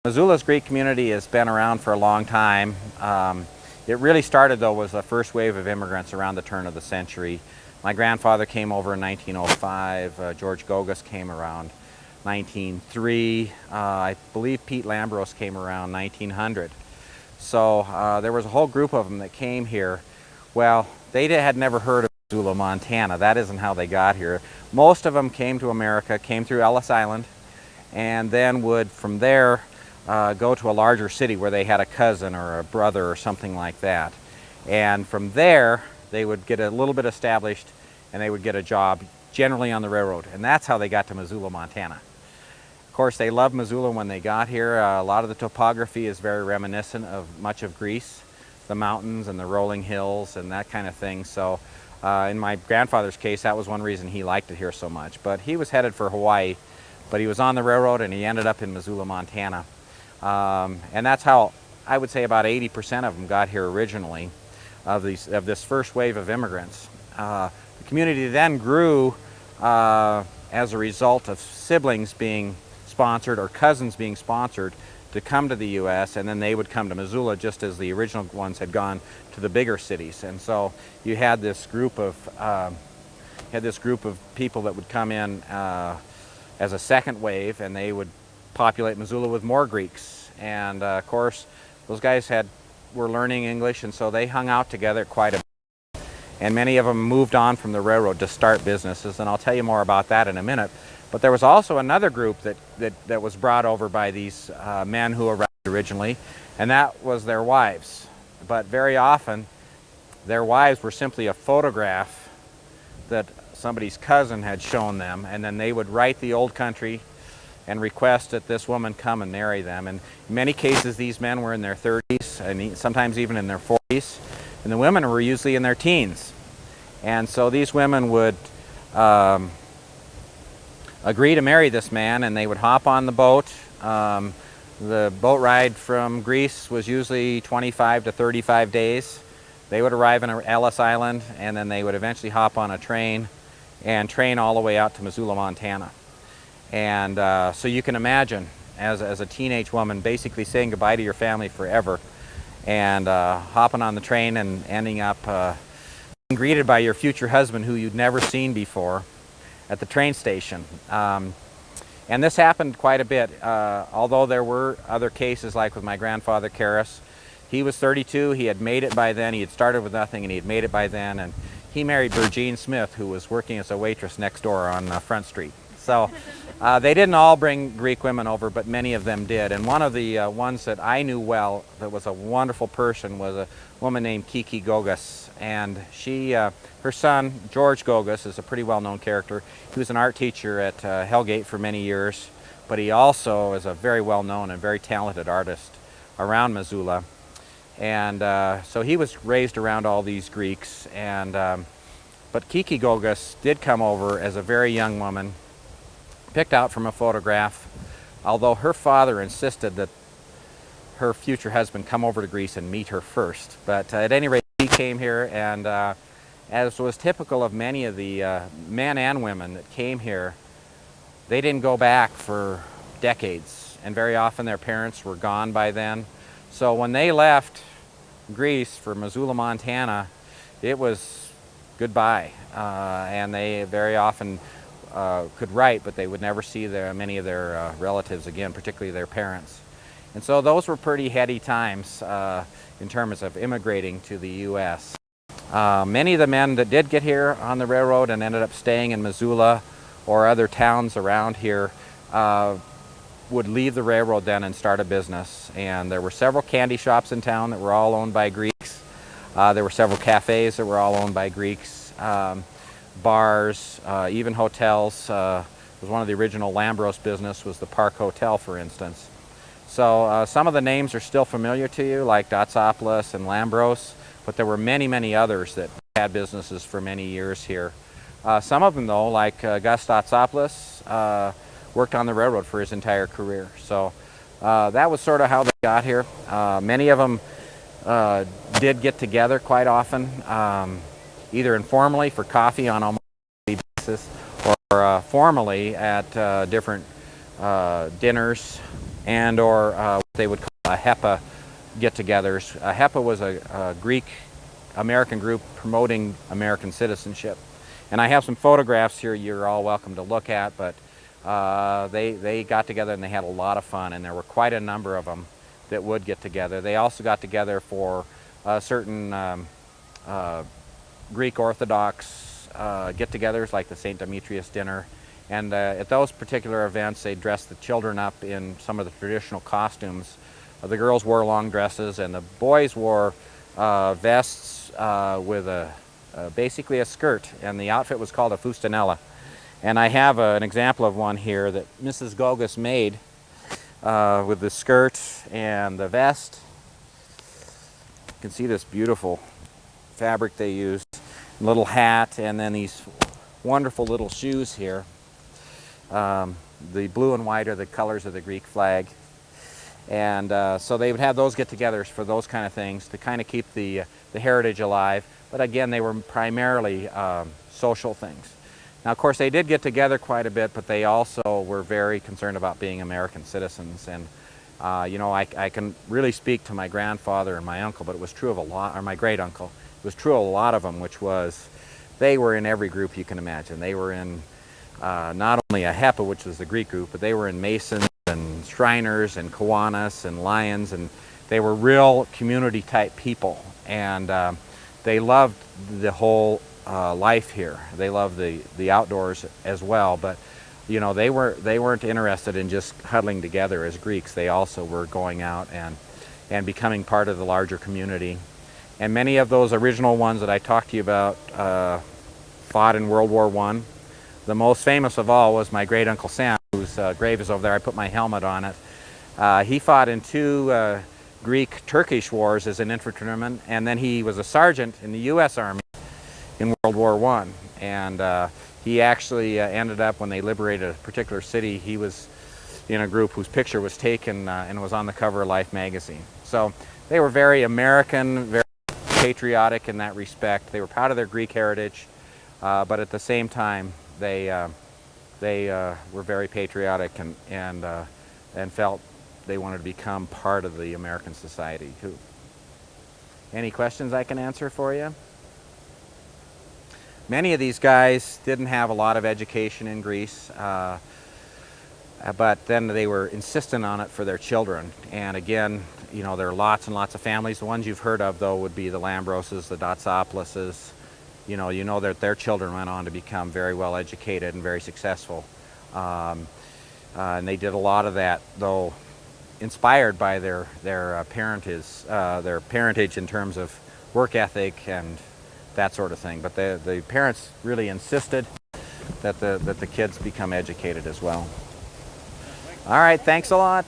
Missoula's Greek community has been around for a long time. It really started, though, was the first wave of immigrants around the turn of the century. My grandfather came over in 1905. George Gogas came around 1903. I believe Pete Lambros came around 1900. So there was a whole group of them that came here. Well, they had never heard of Missoula, Montana. That isn't how they got here. Most of them came to America, came through Ellis Island, and then would, from there, go to a larger city where they had a cousin or a brother or something like that. And from there, they would get a little bit established and they would get a job, generally on the railroad. And that's how they got to Missoula, Montana. Of course, they loved Missoula when they got here. A lot of the topography is very reminiscent of much of Greece, the mountains and the rolling hills and that kind of thing. So in my grandfather's case, that was one reason he liked it here so much. But he was headed for Hawaii, but he was on the railroad and he ended up in Missoula, Montana. And that's how I would say about 80% of them got here originally, of this first wave of immigrants. The community then grew as a result of siblings being sponsored or cousins being sponsored to come to the U.S., and then they would come to Missoula just as the original ones had gone to the bigger cities. And so you had this group of people that would come in as a second wave, and they would populate Missoula with more Greeks. And of course, those guys were learning English, and so they hung out together quite a bit. And many of them moved on from the railroad to start businesses, and I'll tell you more about that in a minute. But there was also another group that was brought over by these men who arrived originally, and that was their wives. But very often, their wives were simply a photograph that somebody's cousin had shown them, and then they would write the old country and request that this woman come and marry them. And in many cases, these men were in their 30s and sometimes even in their 40s, and the women were usually in their teens. And so these women would agree to marry this man, and they would hop on the boat. The boat ride from Greece was usually 25 to 35 days. They would arrive in Ellis Island, and then they would eventually hop on a train and train all the way out to Missoula, Montana. And so you can imagine, as a teenage woman, basically saying goodbye to your family forever and hopping on the train and ending up being greeted by your future husband who you'd never seen before at the train station. And this happened quite a bit, although there were other cases, like with my grandfather, Caras. He was 32, he had made it by then, he had started with nothing and he had made it by then, and he married Virgine Smith, who was working as a waitress next door on Front Street. So they didn't all bring Greek women over, but many of them did. And one of the ones that I knew well, that was a wonderful person, was a woman named Kiki Gogas. And her son, George Gogas, is a pretty well-known character. He was an art teacher at Hellgate for many years, but he also is a very well-known and very talented artist around Missoula. And so he was raised around all these Greeks. But Kiki Gogas did come over as a very young woman, picked out from a photograph, although her father insisted that her future husband come over to Greece and meet her first. But at any rate, he came here, and as was typical of many of the men and women that came here, they didn't go back for decades, and very often their parents were gone by then. So when they left Greece for Missoula, Montana, it was goodbye, and they very often could write, but they would never see many of their relatives again, particularly their parents. And so those were pretty heady times in terms of immigrating to the U.S. Many of the men that did get here on the railroad and ended up staying in Missoula or other towns around here would leave the railroad then and start a business. And there were several candy shops in town that were all owned by Greeks. There were several cafes that were all owned by Greeks. Bars, even hotels. Was one of the original Lambros business was the Park Hotel, for instance. So some of the names are still familiar to you, like Dotsopoulos and Lambros, but there were many, many others that had businesses for many years here. Some of them, though, like Gus Dotsopoulos, worked on the railroad for his entire career. So that was sort of how they got here. Many of them did get together quite often, either informally for coffee on almost a daily basis, or formally at different dinners and or what they would call a HEPA get-togethers. HEPA was a Greek American group promoting American citizenship. And I have some photographs here you're all welcome to look at, but they got together and they had a lot of fun, and there were quite a number of them that would get together. They also got together for certain Greek Orthodox get-togethers like the St. Demetrius dinner. And at those particular events, they dressed the children up in some of the traditional costumes. The girls wore long dresses, and the boys wore vests with basically a skirt, and the outfit was called a fustanella. And I have an example of one here that Mrs. Gogas made with the skirt and the vest. You can see this beautiful fabric they used, little hat, and then these wonderful little shoes here. The blue and white are the colors of the Greek flag. And so they would have those get-togethers for those kind of things to kind of keep the heritage alive. But again, they were primarily social things. Now, of course, they did get together quite a bit, but they also were very concerned about being American citizens. And you know, I can really speak to my grandfather and my uncle, but it was true of a lot, or my great uncle. It was true of a lot of them, which was they were in every group you can imagine. They were in not only a HEPA, which was the Greek group, but they were in Masons and Shriners and Kiwanis and Lions, and they were real community type people. And they loved the whole life here. They loved the outdoors as well, but you know, they weren't interested in just huddling together as Greeks. They also were going out and becoming part of the larger community. And many of those original ones that I talked to you about fought in World War I. The most famous of all was my great Uncle Sam, whose grave is over there. I put my helmet on it. He fought in two Greek-Turkish wars as an infantryman, and then he was a sergeant in the U.S. Army in World War I. And he actually ended up, when they liberated a particular city, he was in a group whose picture was taken and was on the cover of Life magazine. So they were very American, very patriotic in that respect. They were proud of their Greek heritage, but at the same time, they were very patriotic and felt they wanted to become part of the American society too. Any questions I can answer for you? Many of these guys didn't have a lot of education in Greece, but then they were insistent on it for their children. And again, you know, there are lots and lots of families. The ones you've heard of, though, would be the Lambroses, the Dotsopolises. You know that their children went on to become very well educated and very successful. And they did a lot of that, though, inspired by their parentage in terms of work ethic and that sort of thing. But the parents really insisted that the kids become educated as well. All right, thanks a lot.